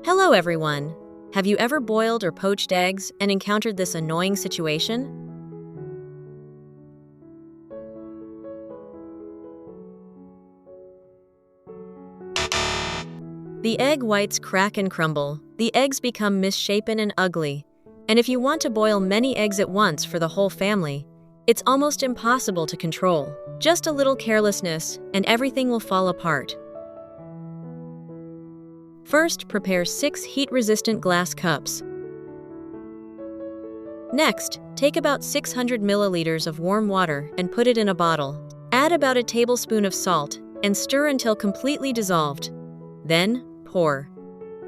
Hello everyone! Have you ever boiled or poached eggs and encountered this annoying situation? The egg whites crack and crumble, the eggs become misshapen and ugly, and if you want to boil many eggs at once for the whole family, it's almost impossible to control. Just a little carelessness, and everything will fall apart. First, prepare 6 heat-resistant glass cups. Next, take about 600 milliliters of warm water and put it in a bottle. Add about a tablespoon of salt and stir until completely dissolved. Then, pour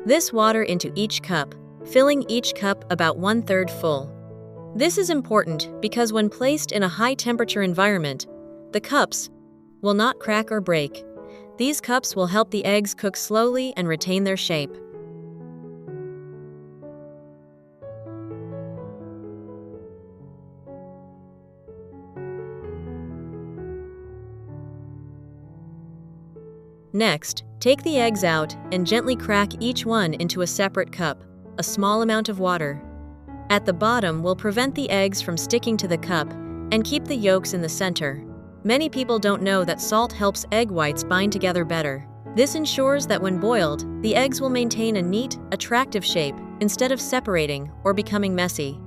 this water into each cup, filling each cup about 1/3 full. This is important because when placed in a high-temperature environment, the cups will not crack or break. These cups will help the eggs cook slowly and retain their shape. Next, take the eggs out and gently crack each one into a separate cup. A small amount of water at the bottom will prevent the eggs from sticking to the cup and keep the yolks in the center. Many people don't know that salt helps egg whites bind together better. This ensures that when boiled, the eggs will maintain a neat, attractive shape instead of separating or becoming messy.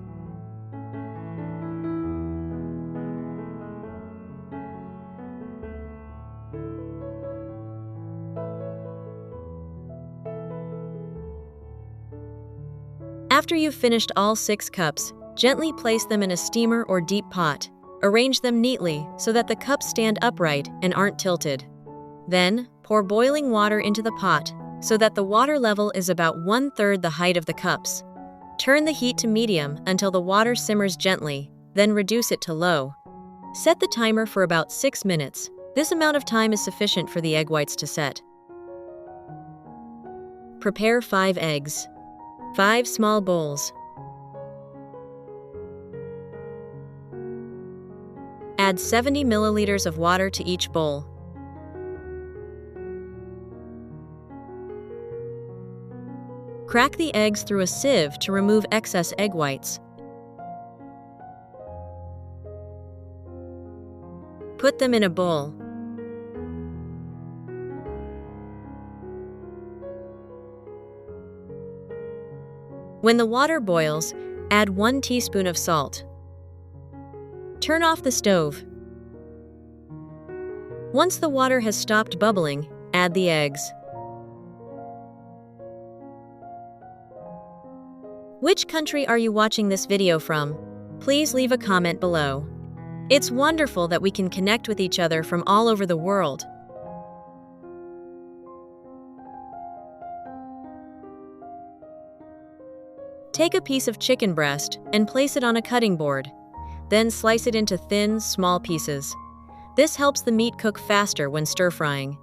After you've finished all 6 cups, gently place them in a steamer or deep pot. Arrange them neatly so that the cups stand upright and aren't tilted. Then, pour boiling water into the pot so that the water level is about 1/3 the height of the cups. Turn the heat to medium until the water simmers gently, then reduce it to low. Set the timer for about 6 minutes. This amount of time is sufficient for the egg whites to set. Prepare 5 eggs. 5 small bowls. Add 70 milliliters of water to each bowl. Crack the eggs through a sieve to remove excess egg whites. Put them in a bowl. When the water boils, add 1 teaspoon of salt. Turn off the stove. Once the water has stopped bubbling, add the eggs. Which country are you watching this video from? Please leave a comment below. It's wonderful that we can connect with each other from all over the world. Take a piece of chicken breast and place it on a cutting board. Then slice it into thin, small pieces. This helps the meat cook faster when stir-frying.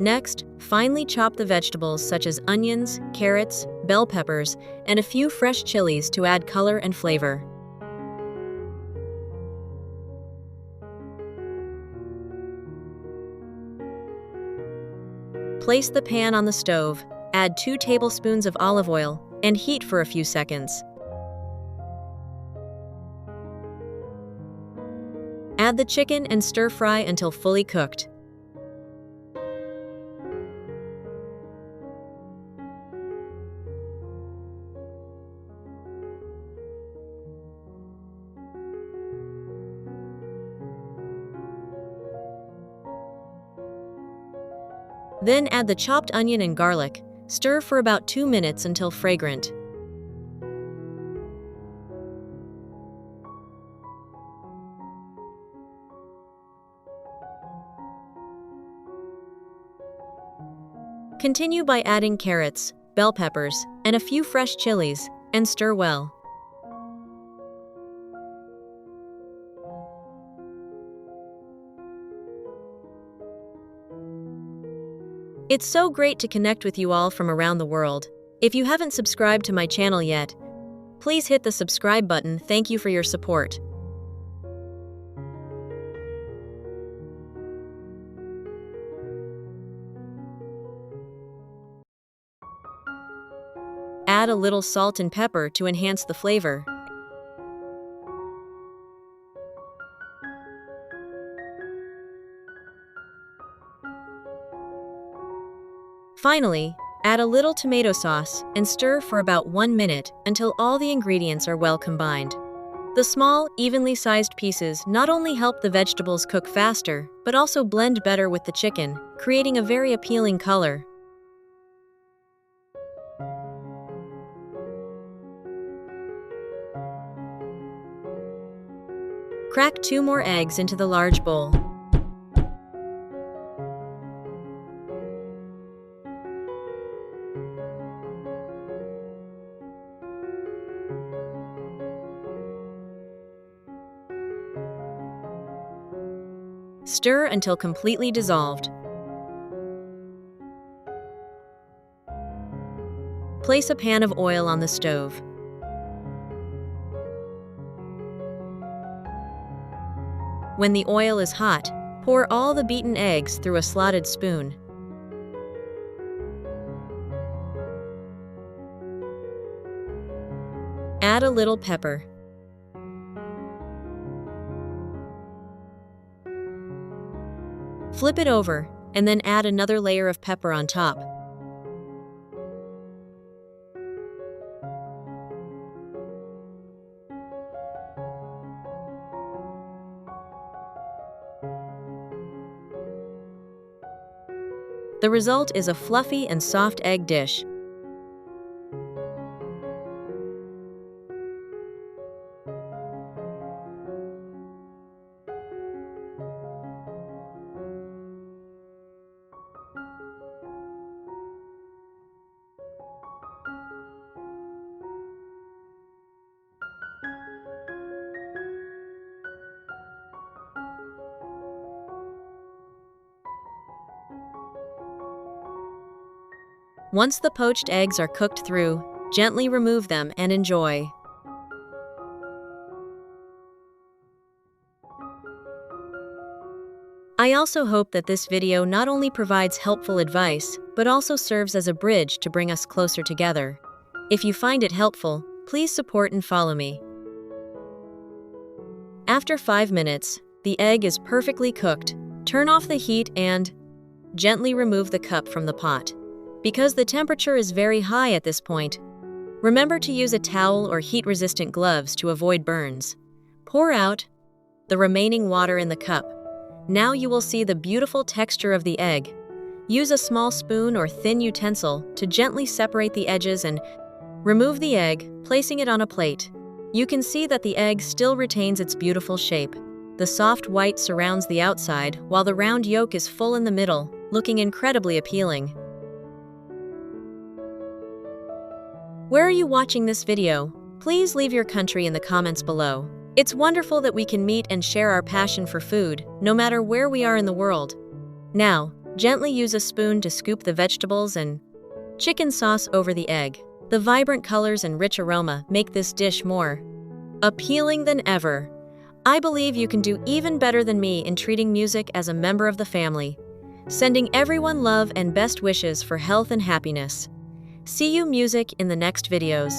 Next, finely chop the vegetables such as onions, carrots, bell peppers, and a few fresh chilies to add color and flavor. Place the pan on the stove, add 2 tablespoons of olive oil, and heat for a few seconds. Add the chicken and stir-fry until fully cooked. Then add the chopped onion and garlic. Stir for about 2 minutes until fragrant. Continue by adding carrots, bell peppers, and a few fresh chilies, and stir well. It's so great to connect with you all from around the world. If you haven't subscribed to my channel yet, please hit the subscribe button. Thank you for your support. add a little salt and pepper to enhance the flavor. Finally, add a little tomato sauce and stir for about 1 minute until all the ingredients are well combined. The small, evenly sized pieces not only help the vegetables cook faster, but also blend better with the chicken, creating a very appealing color. Crack 2 more eggs into the large bowl. Stir until completely dissolved. Place a pan of oil on the stove. When the oil is hot, pour all the beaten eggs through a slotted spoon. Add a little pepper. Flip it over, and then add another layer of pepper on top. The result is a fluffy and soft egg dish. Once the poached eggs are cooked through, gently remove them and enjoy. I also hope that this video not only provides helpful advice, but also serves as a bridge to bring us closer together. If you find it helpful, please support and follow me. After 5 minutes, the egg is perfectly cooked. Turn off the heat and gently remove the cup from the pot. Because the temperature is very high at this point, remember to use a towel or heat-resistant gloves to avoid burns. Pour out the remaining water in the cup. Now you will see the beautiful texture of the egg. Use a small spoon or thin utensil to gently separate the edges and remove the egg, placing it on a plate. You can see that the egg still retains its beautiful shape. The soft white surrounds the outside, while the round yolk is full in the middle, looking incredibly appealing. Where are you watching this video? Please leave your country in the comments below. It's wonderful that we can meet and share our passion for food, no matter where we are in the world. Now, gently use a spoon to scoop the vegetables and chicken sauce over the egg. The vibrant colors and rich aroma make this dish more appealing than ever. I believe you can do even better than me in treating music as a member of the family. Sending everyone love and best wishes for health and happiness. See you music in the next videos.